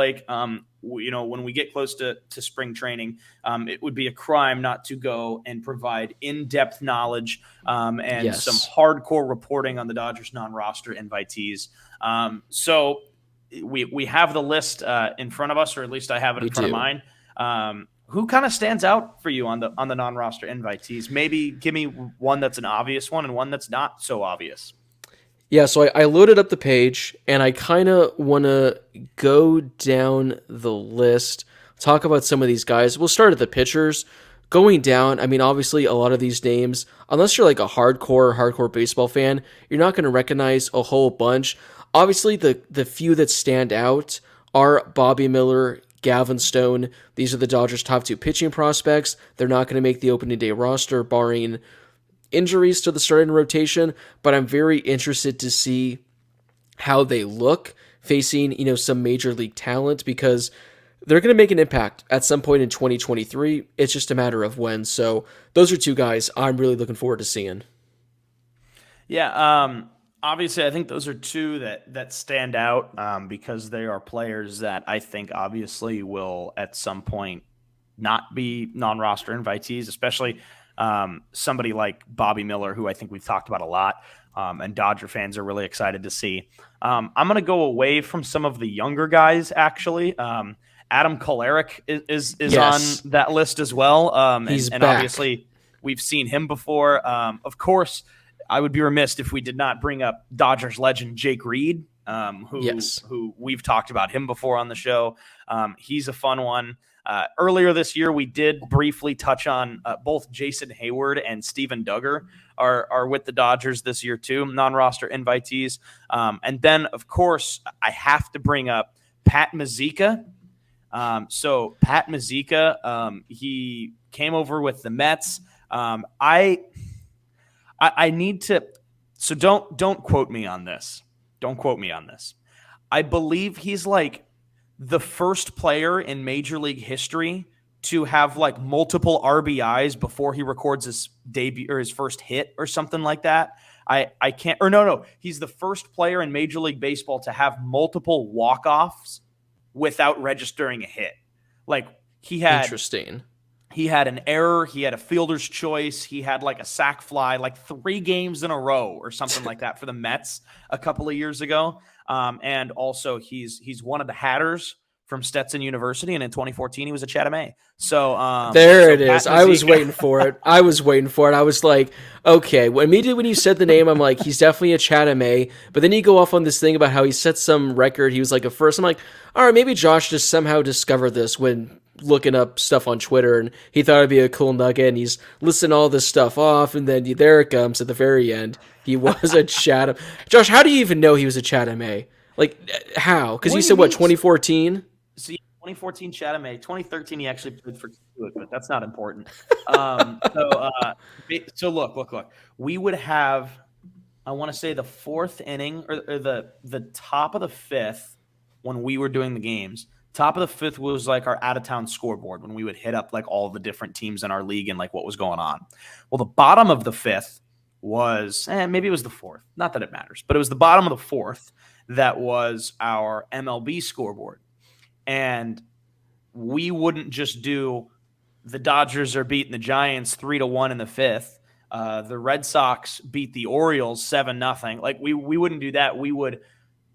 like when we get close to spring training, it would be a crime not to go and provide in-depth knowledge and some Yes, hardcore reporting on the Dodgers non-roster invitees. So we have the list in front of us, or at least I have it in we front of do. mine. Who kind of stands out for you on the non-roster invitees? Maybe give me one that's an obvious one and one that's not so obvious. Yeah, so I loaded up the page and I kind of want to go down the list, talk about some of these guys. We'll start at the pitchers. Going down, I mean, obviously, a lot of these names, unless you're like a hardcore baseball fan, you're not going to recognize a whole bunch. Obviously, the few that stand out are Bobby Miller, Gavin Stone. These are the Dodgers' top two pitching prospects. They're not going to make the opening day roster, barring injuries to the starting rotation, but I'm very interested to see how they look facing, some major league talent because they're going to make an impact at some point in 2023. It's just a matter of when. So those are two guys I'm really looking forward to seeing. Yeah, obviously, I think those are two that stand out because they are players that I think obviously will at some point not be non-roster invitees, especially somebody like Bobby Miller, who I think we've talked about a lot, and Dodger fans are really excited to see. I'm going to go away from some of the younger guys, actually. Adam Kolarek is on Yes, that list as well, he's and back. obviously we've seen him before. Of course, I would be remiss if we did not bring up Dodgers legend Jake Reed, Yes. who we've talked about him before on the show. He's a fun one. Earlier this year, we did briefly touch on both Jason Hayward and Steven Duggar are with the Dodgers this year too, non-roster invitees. And then, of course, I have to bring up Pat Mazika. So Pat Mazika, he came over with the Mets. I need to. So don't quote me on this. Don't quote me on this. I believe he's like the first player in Major League history to have like multiple RBIs before he records his debut or his first hit or something like that. I can't or no, he's the first player in Major League Baseball to have multiple walk-offs without registering a hit. Like he had Interesting. he had an error, he had a fielder's choice, he had like a sac fly, like 3 games in a row or something like that for the Mets a couple of years ago. And also he's one of the Hatters from Stetson University, and in 2014 he was a Chatham. So There so it Pat is. I was Mazika. waiting for it. I was waiting for it. I was like, okay. Immediately when you said the name, I'm like, he's definitely a Chatham A. But then you go off on this thing about how he set some record. He was like a first. I'm like, all right, maybe Josh just somehow discovered this when looking up stuff on Twitter, and he thought it'd be a cool nugget. And he's listing all this stuff off, and then there it comes at the very end. He was a Chatham. Josh, how do you even know he was a Chatham A? Like, how? Because you What do you said what, mean? 2014? So 2014 Chatham, 2013 he actually played for Kiewit, but that's not important. So look. We would have, I want to say, the fourth inning or the top of the fifth when we were doing the games. Top of the fifth was like our out of town scoreboard when we would hit up like all the different teams in our league and like what was going on. Well, the bottom of the fifth was maybe it was the fourth. Not that it matters, but it was the bottom of the fourth that was our MLB scoreboard. And we wouldn't just do the Dodgers are beating the Giants 3-1 in the fifth. The Red Sox beat the Orioles 7-0. Like we wouldn't do that. We would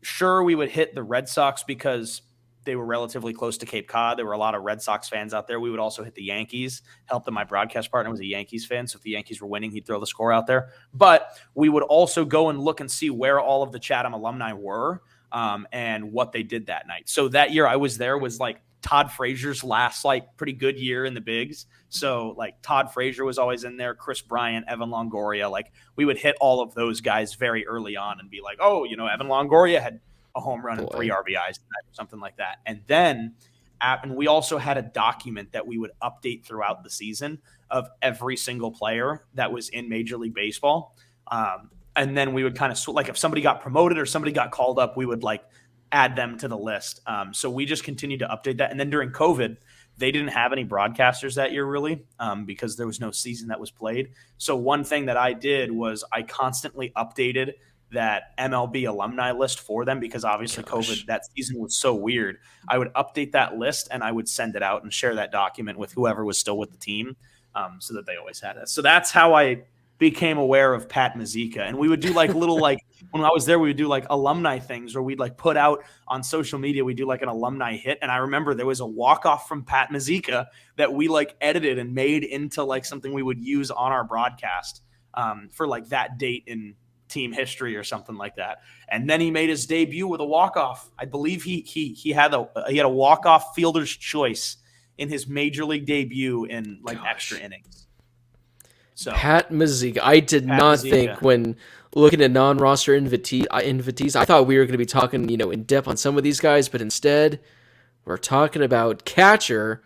hit the Red Sox because they were relatively close to Cape Cod. There were a lot of Red Sox fans out there. We would also hit the Yankees. Helped that my broadcast partner was a Yankees fan, so if the Yankees were winning, he'd throw the score out there. But we would also go and look and see where all of the Chatham alumni were and what they did that night. So that year I was there was like Todd Frazier's last like pretty good year in the bigs. So like Todd Frazier was always in there, Chris Bryant, Evan Longoria. Like we would hit all of those guys very early on and be like, oh, Evan Longoria had a home run and 3 Boy. RBIs, something like that. And then and we also had a document that we would update throughout the season of every single player that was in Major League Baseball. And then we would kind of like if somebody got promoted or somebody got called up, we would like add them to the list. So we just continued to update that. And then during COVID, they didn't have any broadcasters that year really because there was no season that was played. So one thing that I did was I constantly updated that MLB alumni list for them because obviously COVID Gosh. that season was so weird. I would update that list and I would send it out and share that document with whoever was still with the team, so that they always had it. So that's how I became aware of Pat Mazika. And we would do like little like when I was there, we would do like alumni things where we'd like put out on social media, we do like an alumni hit. And I remember there was a walk off from Pat Mazika that we like edited and made into like something we would use on our broadcast for like that date in team history or something like that. And then he made his debut with a walk off. I believe he had a walk off fielder's choice in his major league debut in like extra innings. So Pat Mazika. I did Pat not think Mazika. when looking at non-roster invitees, I thought we were going to be talking, in depth on some of these guys, but instead we're talking about catcher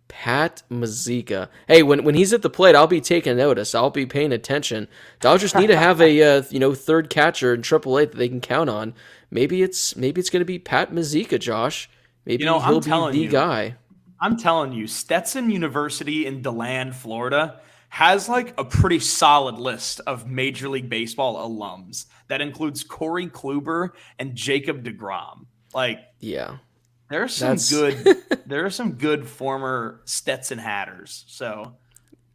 Pat Mazika. Hey, when he's at the plate, I'll be taking notice. I'll be paying attention. Dodgers need to have a third catcher in AAA that they can count on. Maybe it's going to be Pat Mazika, Josh. Maybe he'll be the guy. I'm telling you, Stetson University in DeLand, Florida, has like a pretty solid list of Major League Baseball alums. That includes Corey Kluber and Jacob DeGrom. Like, Yeah, there's some that's good, there are some good former Stetson hatters. So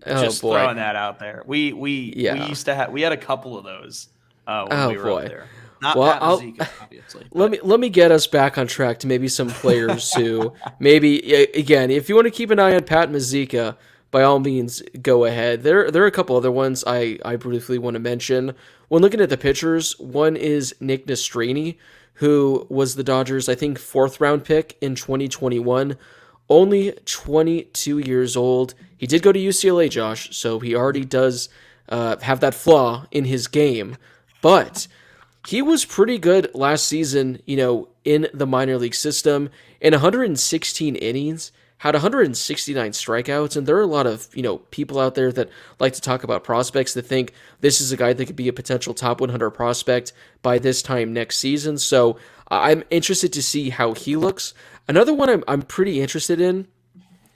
oh just boy, throwing that out there. We yeah. used to have we had a couple of those when Oh we were up boy. there. Not Well, Pat I'll Mazika, obviously, let but me get us back on track to maybe some players who maybe again, if you want to keep an eye on Pat Mazika, by all means go ahead. There are a couple other ones I briefly want to mention. When looking at the pitchers, one is Nick Nastrini, who was the Dodgers I think fourth round pick in 2021. Only 22 years old. He did go to UCLA, Josh, so he already does have that flaw in his game, but he was pretty good last season, in the minor league system. In 116 innings, had 169 strikeouts, and there are a lot of, people out there that like to talk about prospects that think this is a guy that could be a potential top 100 prospect by this time next season. So I'm interested to see how he looks. Another one I'm pretty interested in.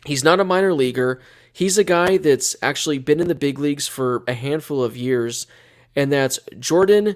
He's not a minor leaguer. He's a guy that's actually been in the big leagues for a handful of years, and that's Jordan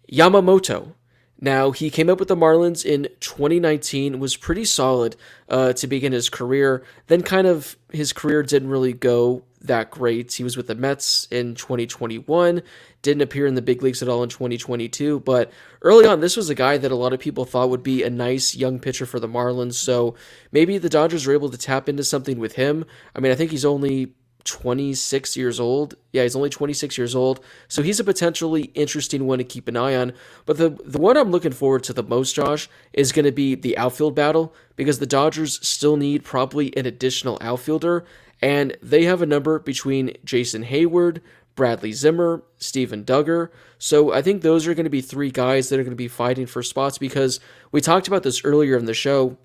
Yamamoto. Now, he came up with the Marlins in 2019, was pretty solid to begin his career. Then, kind of, his career didn't really go that great. He was with the Mets in 2021, didn't appear in the big leagues at all in 2022. But early on, this was a guy that a lot of people thought would be a nice young pitcher for the Marlins. So maybe the Dodgers are able to tap into something with him. I mean, I think he's only 26 years old. Yeah, he's only 26 years old. So he's a potentially interesting one to keep an eye on. But the one I'm looking forward to the most, Josh, is going to be the outfield battle because the Dodgers still need probably an additional outfielder. And they have a number between Jason Hayward, Bradley Zimmer, Steven Duggar. So I think those are going to be three guys that are going to be fighting for spots because we talked about this earlier in the show.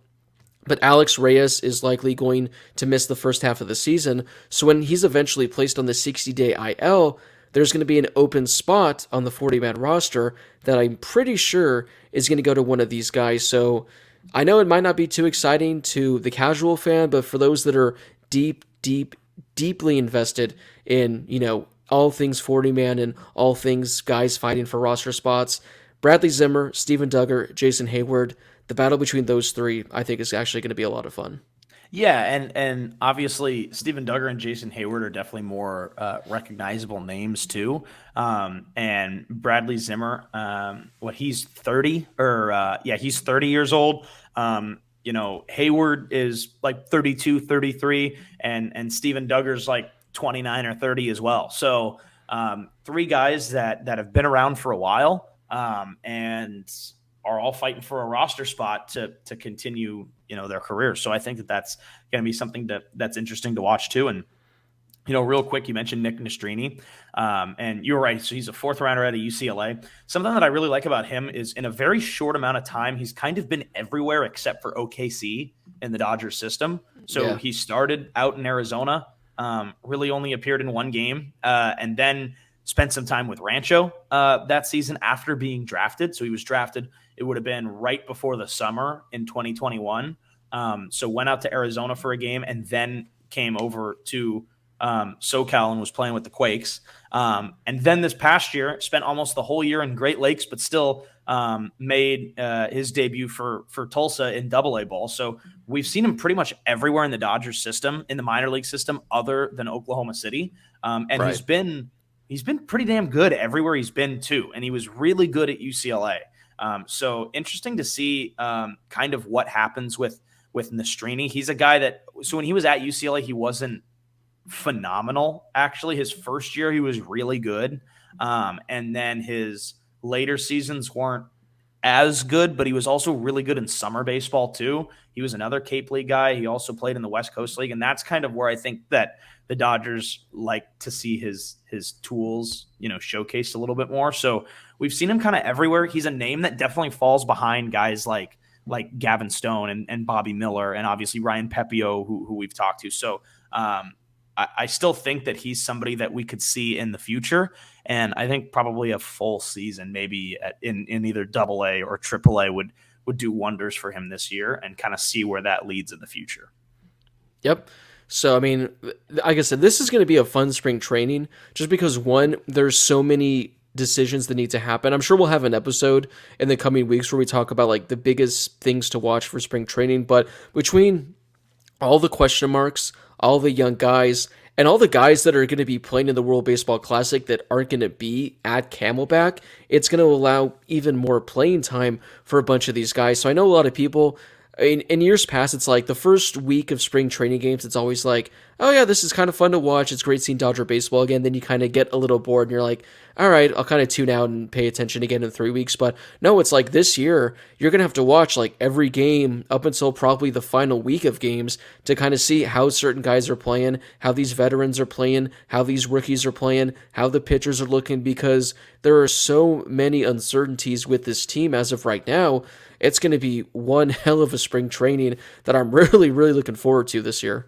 But Alex Reyes is likely going to miss the first half of the season. So when he's eventually placed on the 60-day IL, there's going to be an open spot on the 40-man roster that I'm pretty sure is going to go to one of these guys. So I know it might not be too exciting to the casual fan, but for those that are deeply invested in, all things 40-man and all things guys fighting for roster spots, Bradley Zimmer, Steven Duggar, Jason Hayward, the battle between those three, I think, is actually going to be a lot of fun. yeah, and obviously Stephen Duggar and Jason Hayward are definitely more recognizable names too. And Bradley Zimmer, he's 30 or yeah, he's 30 years old. Hayward is like 32, 33, and Stephen Duggar's like 29 or 30 as well. So three guys that have been around for a while and are all fighting for a roster spot to continue, their careers. So I think that's going to be something that's interesting to watch too. And real quick, you mentioned Nick Nastrini, and you're right. So he's a fourth rounder out of UCLA. Something that I really like about him is in a very short amount of time, he's kind of been everywhere except for OKC in the Dodgers system. So Yeah. he started out in Arizona, really only appeared in one game, and then spent some time with Rancho that season after being drafted. So he was drafted. It would have been right before the summer in 2021. So went out to Arizona for a game and then came over to SoCal and was playing with the Quakes. And then this past year, spent almost the whole year in Great Lakes, but still made his debut for Tulsa in Double A ball. So we've seen him pretty much everywhere in the Dodgers system, in the minor league system, other than Oklahoma City. And Right. he's been pretty damn good everywhere he's been too. And he was really good at UCLA. So interesting to see kind of what happens with Nastrini. He's a guy that, so when he was at UCLA, he wasn't phenomenal. Actually, his first year he was really good, and then his later seasons weren't as good, but he was also really good in summer baseball too. He was another Cape League guy. He also played in the West Coast League, and that's kind of where I think that the Dodgers like to see his tools, showcased a little bit more. So we've seen him kind of everywhere. He's a name that definitely falls behind guys like Gavin Stone and Bobby Miller, and obviously Ryan Pepio, who we've talked to. So I still think that he's somebody that we could see in the future. And I think probably a full season, maybe in either Double A or Triple A, would do wonders for him this year, and kind of see where that leads in the future. Yep. So, I mean, like I said, this is going to be a fun spring training just because, one, there's so many decisions that need to happen. I'm sure we'll have an episode in the coming weeks where we talk about like the biggest things to watch for spring training. But between all the question marks, all the young guys, and all the guys that are going to be playing in the World Baseball Classic that aren't going to be at Camelback, it's going to allow even more playing time for a bunch of these guys. So I know a lot of people, in years past, it's like the first week of spring training games, it's always like, oh yeah, this is kind of fun to watch. It's great seeing Dodger baseball again. Then you kind of get a little bored and you're like, all right, I'll kind of tune out and pay attention again in 3 weeks. But no, it's like this year, you're going to have to watch like every game up until probably the final week of games to kind of see how certain guys are playing, how these veterans are playing, how these rookies are playing, how the pitchers are looking, because there are so many uncertainties with this team as of right now. It's going to be one hell of a spring training that I'm really, really looking forward to this year.